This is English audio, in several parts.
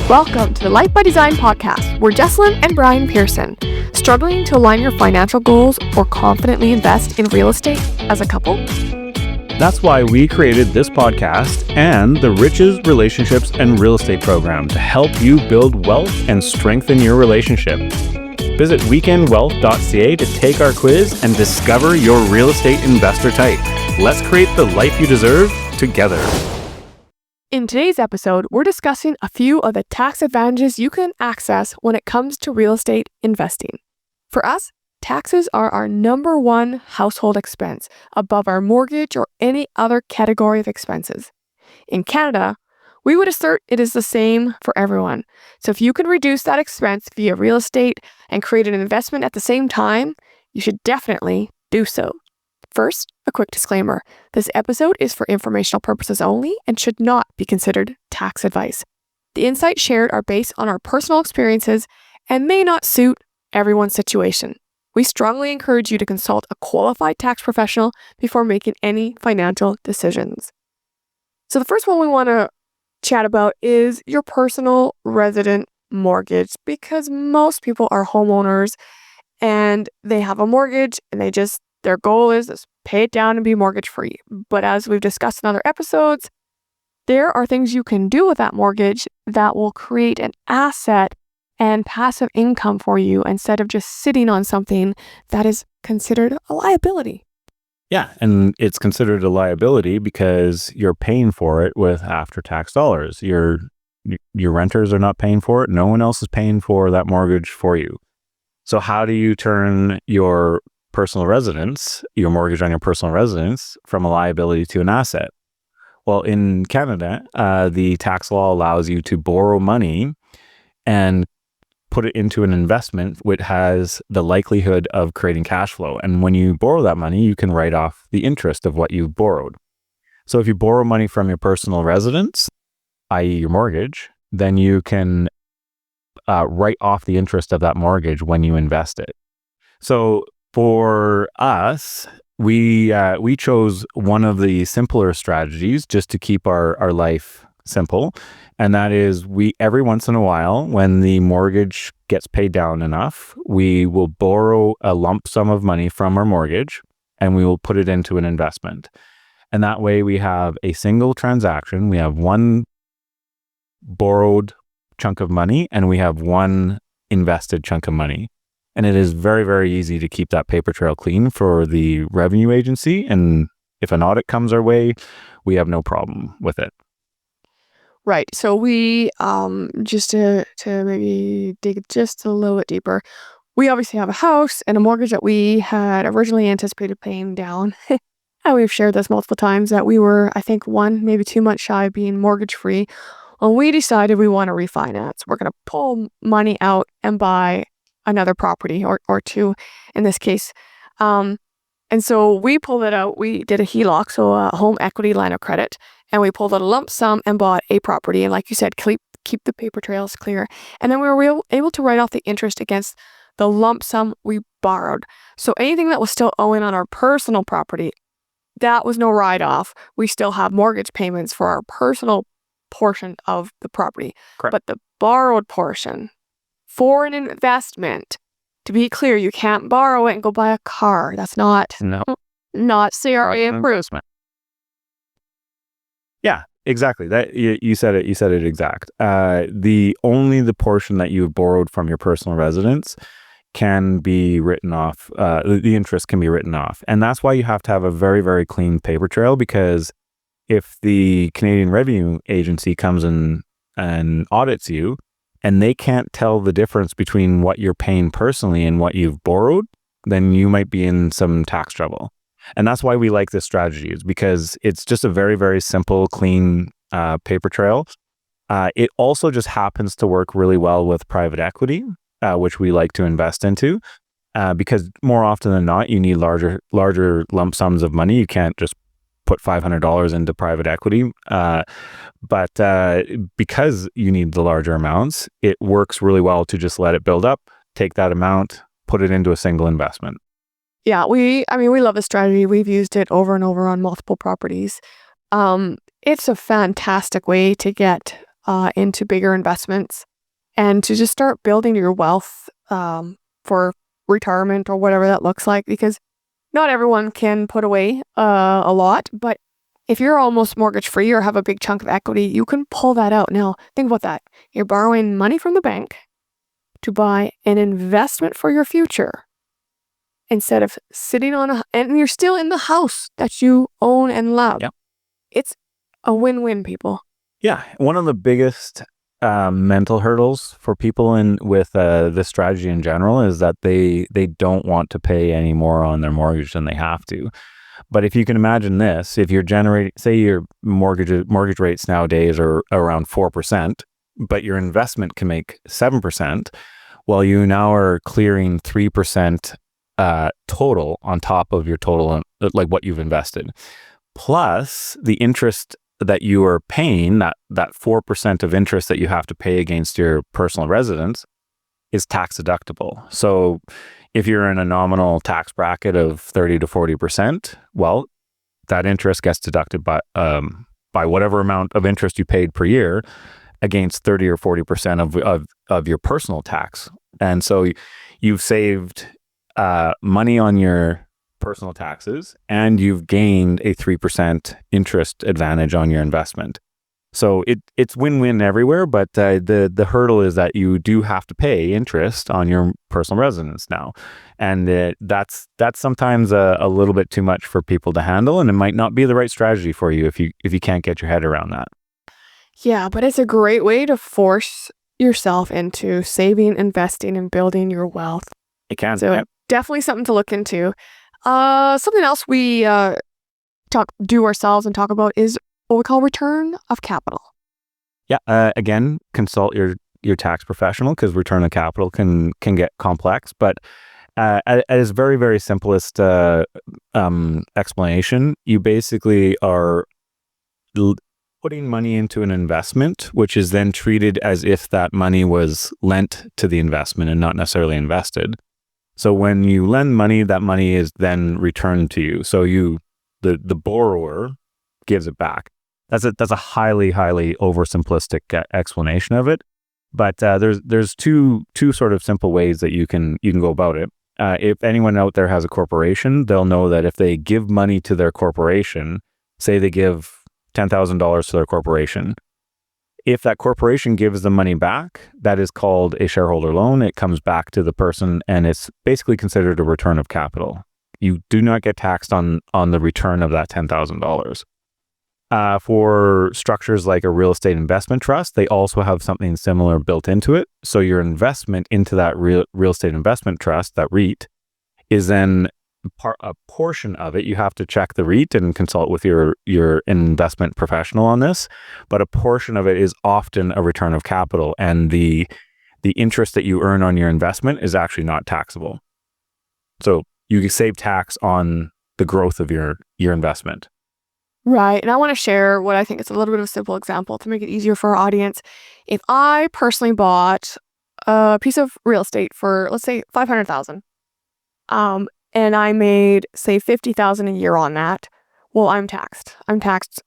Welcome to the Life by Design podcast, where Jessilyn and Brian Persson, struggling to align your financial goals or confidently invest in real estate as a couple? That's why we created this podcast and the Riches, Relationships, and Real Estate program to help you build wealth and strengthen your relationship. Visit weekendwealth.ca to take our quiz and discover your real estate investor type. Let's create the life you deserve together. In today's episode, we're discussing a few of the tax advantages you can access when it comes to real estate investing. For us, taxes are our number one household expense, above our mortgage or any other category of expenses. In Canada, we would assert it is the same for everyone. So if you can reduce that expense via real estate and create an investment at the same time, you should definitely do so. First, a quick disclaimer. This episode is for informational purposes only and should not be considered tax advice. The insights shared are based on our personal experiences and may not suit everyone's situation. We strongly encourage you to consult a qualified tax professional before making any financial decisions. So the first one we want to chat about is your personal resident mortgage, because most people are homeowners and they have a mortgage and their goal is to pay it down and be mortgage free. But as we've discussed in other episodes, there are things you can do with that mortgage that will create an asset and passive income for you instead of just sitting on something that is considered a liability. Yeah, and it's considered a liability because you're paying for it with after-tax dollars. Your renters are not paying for it. No one else is paying for that mortgage for you. So how do you turn your mortgage on your personal residence from a liability to an asset? Well, in Canada, the tax law allows you to borrow money and put it into an investment which has the likelihood of creating cash flow. And when you borrow that money, you can write off the interest of what you've borrowed. So if you borrow money from your personal residence, i.e. your mortgage, then you can write off the interest of that mortgage when you invest it. So for us, we chose one of the simpler strategies just to keep our life simple. And that is every once in a while, when the mortgage gets paid down enough, we will borrow a lump sum of money from our mortgage and we will put it into an investment. And that way we have a single transaction. We have one borrowed chunk of money and we have one invested chunk of money. And it is very, very easy to keep that paper trail clean for the revenue agency. And if an audit comes our way, we have no problem with it. Right. So we, just to maybe dig just a little bit deeper, we obviously have a house and a mortgage that we had originally anticipated paying down. And we've shared this multiple times that we were, I think, 1, maybe 2 months shy of being mortgage free. When we decided we want to refinance, we're going to pull money out and buy another property or two in this case. And so we pulled it out. We did a HELOC, so a home equity line of credit, and we pulled out a lump sum and bought a property. And like you said, keep the paper trails clear. And then we were able to write off the interest against the lump sum we borrowed. So anything that was still owing on our personal property, that was no write-off. We still have mortgage payments for our personal portion of the property. Correct. But the borrowed portion for an investment, to be clear, you can't borrow it and go buy a car. That's not CRA improvement. Yeah, exactly. That you said it. You said it exact. The portion that you've borrowed from your personal residence can be written off. The interest can be written off, and that's why you have to have a very, very clean paper trail. Because if the Canadian Revenue Agency comes in and audits you, and they can't tell the difference between what you're paying personally and what you've borrowed, then you might be in some tax trouble. And that's why we like this strategy, is because it's just a very, very simple, clean paper trail. It also just happens to work really well with private equity, which we like to invest into, because more often than not, you need larger lump sums of money. You can't just put $500 into private equity. But because you need the larger amounts, it works really well to just let it build up, take that amount, put it into a single investment. Yeah, we love the strategy. We've used it over and over on multiple properties. It's a fantastic way to get into bigger investments and to just start building your wealth for retirement or whatever that looks like, because not everyone can put away a lot, but if you're almost mortgage free or have a big chunk of equity, you can pull that out. Now, think about that. You're borrowing money from the bank to buy an investment for your future instead of sitting on and you're still in the house that you own and love. Yep. It's a win-win, people. Yeah. One of the biggest mental hurdles for people with this strategy in general is that they don't want to pay any more on their mortgage than they have to. But if you can imagine this, if you're generating, say your mortgage rates nowadays are around 4%, but your investment can make 7%, well, you now are clearing 3% total on top of your total, like what you've invested. Plus the interest that you are paying, that 4% of interest that you have to pay against your personal residence is tax deductible. So if you're in a nominal tax bracket of 30 to 40%, well, that interest gets deducted by whatever amount of interest you paid per year against 30 or 40% of your personal tax. And so you've saved money on your personal taxes and you've gained a 3% interest advantage on your investment. So it's win-win everywhere, but the hurdle is that you do have to pay interest on your personal residence now, and that's sometimes a little bit too much for people to handle, and it might not be the right strategy for you if you can't get your head around that. Yeah, but it's a great way to force yourself into saving, investing, and building your wealth. It can. So definitely something to look into. Something else we do ourselves and talk about is what we call return of capital. Yeah. Again, consult your tax professional, because return of capital can get complex. But at its very, very simplest explanation, you basically are putting money into an investment, which is then treated as if that money was lent to the investment and not necessarily invested. So when you lend money, that money is then returned to you. So the borrower gives it back. That's a highly oversimplistic explanation of it. But there's two sort of simple ways that you can go about it. If anyone out there has a corporation, they'll know that if they give money to their corporation, say they give $10,000 to their corporation, if that corporation gives the money back, that is called a shareholder loan. It comes back to the person, and it's basically considered a return of capital. You do not get taxed on the return of that $10,000. For structures like a real estate investment trust, they also have something similar built into it. So your investment into that real estate investment trust, that REIT, is then a portion of it. You have to check the REIT and consult with your investment professional on this, but a portion of it is often a return of capital, and the interest that you earn on your investment is actually not taxable. So you can save tax on the growth of your investment. Right. And I want to share what I think is a little bit of a simple example to make it easier for our audience. If I personally bought a piece of real estate for, let's say, $500,000, and I made, say, $50,000 a year on that, well, I'm taxed. I'm taxed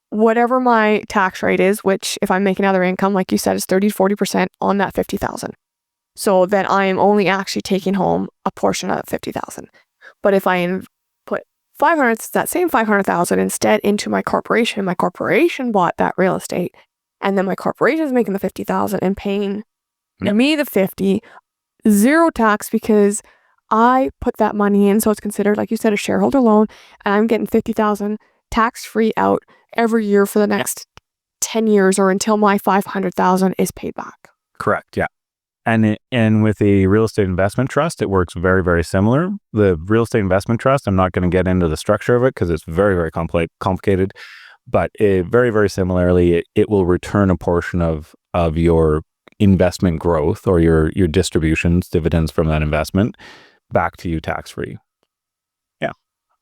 whatever my tax rate is, which if I'm making other income, like you said, is 30 to 40% on that $50,000. So then I am only actually taking home a portion of that $50,000. But if I put that same $500,000 instead into my corporation bought that real estate, and then my corporation is making the $50,000 and paying me the $50,000, zero tax, because I put that money in, so it's considered, like you said, a shareholder loan, and I'm getting $50,000 tax-free out every year for the next 10 years or until my $500,000 is paid back. Correct. Yeah. And with a real estate investment trust, it works very, very similar. The real estate investment trust, I'm not going to get into the structure of it because it's very, very complicated, but very, very similarly, it will return a portion of your investment growth or your distributions, dividends from that investment back to you tax-free. Yeah.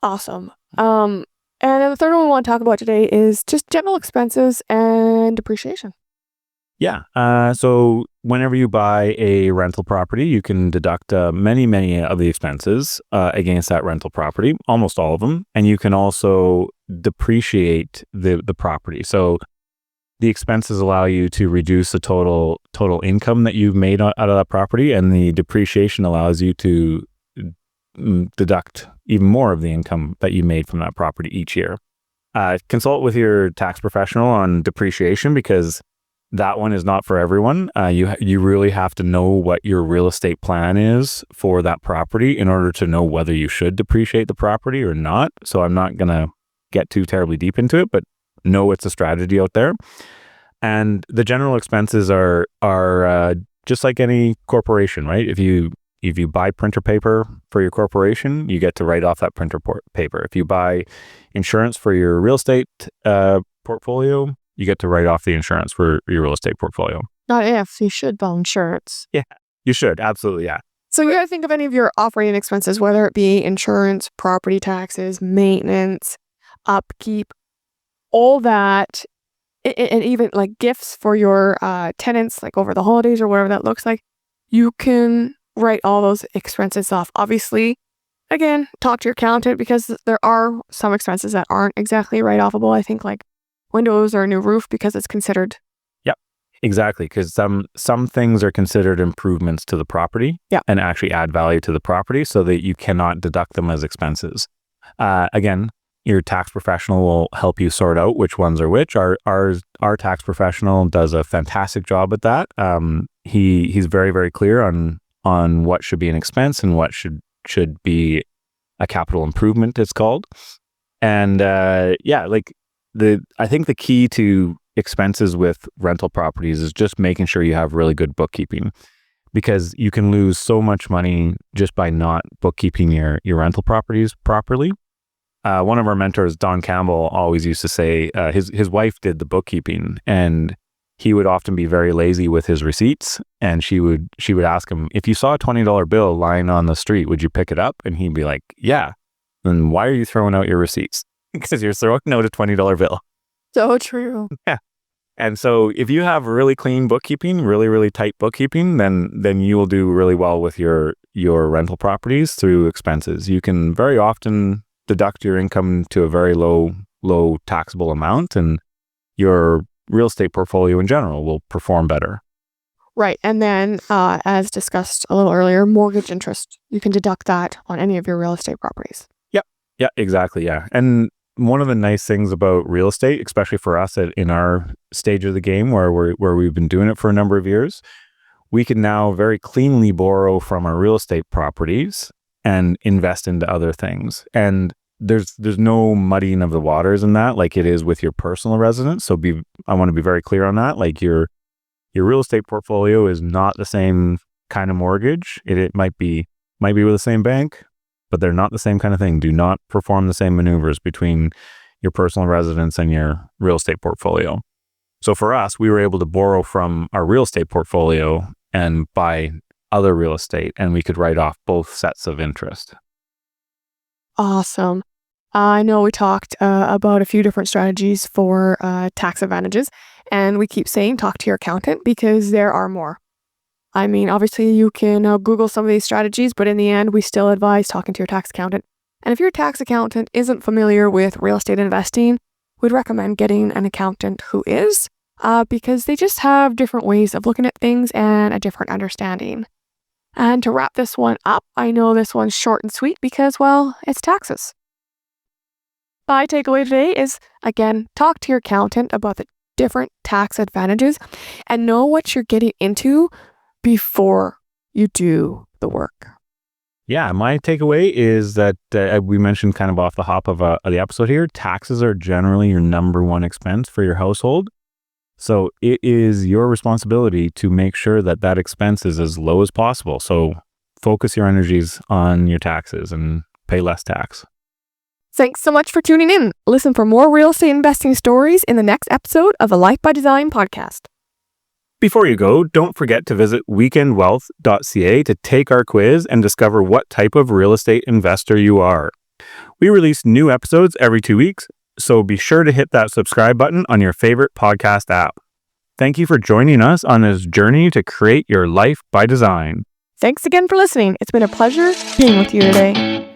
Awesome. And then the third one we want to talk about today is just general expenses and depreciation. Yeah. So whenever you buy a rental property, you can deduct many of the expenses against that rental property, almost all of them. And you can also depreciate the property. So the expenses allow you to reduce the total income that you've made out of that property, and the depreciation allows you to deduct even more of the income that you made from that property each year. Consult with your tax professional on depreciation, because that one is not for everyone. You really have to know what your real estate plan is for that property in order to know whether you should depreciate the property or not. So I'm not going to get too terribly deep into it, but know it's a strategy out there. And the general expenses are just like any corporation, right? If you buy printer paper for your corporation, you get to write off that printer paper. If you buy insurance for your real estate portfolio, you get to write off the insurance for your real estate portfolio. Not if, you should buy insurance. Yeah, you should. Absolutely, yeah. So you got to think of any of your operating expenses, whether it be insurance, property taxes, maintenance, upkeep, all that, and even like gifts for your tenants, like over the holidays or whatever that looks like. You can write all those expenses off. Obviously, again, talk to your accountant, because there are some expenses that aren't exactly write-offable. I think like windows or a new roof, because it's considered. Yep, exactly. Because some things are considered improvements to the property, and actually add value to the property, so that you cannot deduct them as expenses. Again, your tax professional will help you sort out which ones are which. Our tax professional does a fantastic job at that. He's very, very clear on what should be an expense and what should be a capital improvement, it's called. And I think the key to expenses with rental properties is just making sure you have really good bookkeeping, because you can lose so much money just by not bookkeeping your rental properties properly. One of our mentors, Don Campbell, always used to say his wife did the bookkeeping, and he would often be very lazy with his receipts, and she would ask him, if you saw a $20 bill lying on the street, would you pick it up? And he'd be like, yeah. Then why are you throwing out your receipts? Because you're throwing out a $20 bill. So true. Yeah. And so if you have really clean bookkeeping, really, really tight bookkeeping, then you will do really well with your rental properties through expenses. You can very often deduct your income to a very low taxable amount, and your real estate portfolio in general will perform better. Right. And then, as discussed a little earlier, mortgage interest, you can deduct that on any of your real estate properties. Yep. Yeah, exactly. Yeah. And one of the nice things about real estate, especially for us in our stage of the game where we've been doing it for a number of years, we can now very cleanly borrow from our real estate properties and invest into other things. And there's no muddying of the waters in that, like it is with your personal residence. So I want to be very clear on that. Like your real estate portfolio is not the same kind of mortgage. It might be with the same bank, but they're not the same kind of thing. Do not perform the same maneuvers between your personal residence and your real estate portfolio. So for us, we were able to borrow from our real estate portfolio and buy other real estate, and we could write off both sets of interest. Awesome. I know we talked about a few different strategies for tax advantages, and we keep saying talk to your accountant, because there are more. I mean, obviously you can Google some of these strategies, but in the end, we still advise talking to your tax accountant. And if your tax accountant isn't familiar with real estate investing, we'd recommend getting an accountant who is, because they just have different ways of looking at things and a different understanding. And to wrap this one up, I know this one's short and sweet because, well, it's taxes. My takeaway today is, again, talk to your accountant about the different tax advantages and know what you're getting into before you do the work. Yeah, my takeaway is that we mentioned kind of off the hop of the episode here, taxes are generally your number one expense for your household. So it is your responsibility to make sure that expense is as low as possible. So focus your energies on your taxes and pay less tax. Thanks so much for tuning in. Listen for more real estate investing stories in the next episode of the Life by Design podcast. Before you go, don't forget to visit weekendwealth.ca to take our quiz and discover what type of real estate investor you are. We release new episodes every 2 weeks, so be sure to hit that subscribe button on your favorite podcast app. Thank you for joining us on this journey to create your life by design. Thanks again for listening. It's been a pleasure being with you today.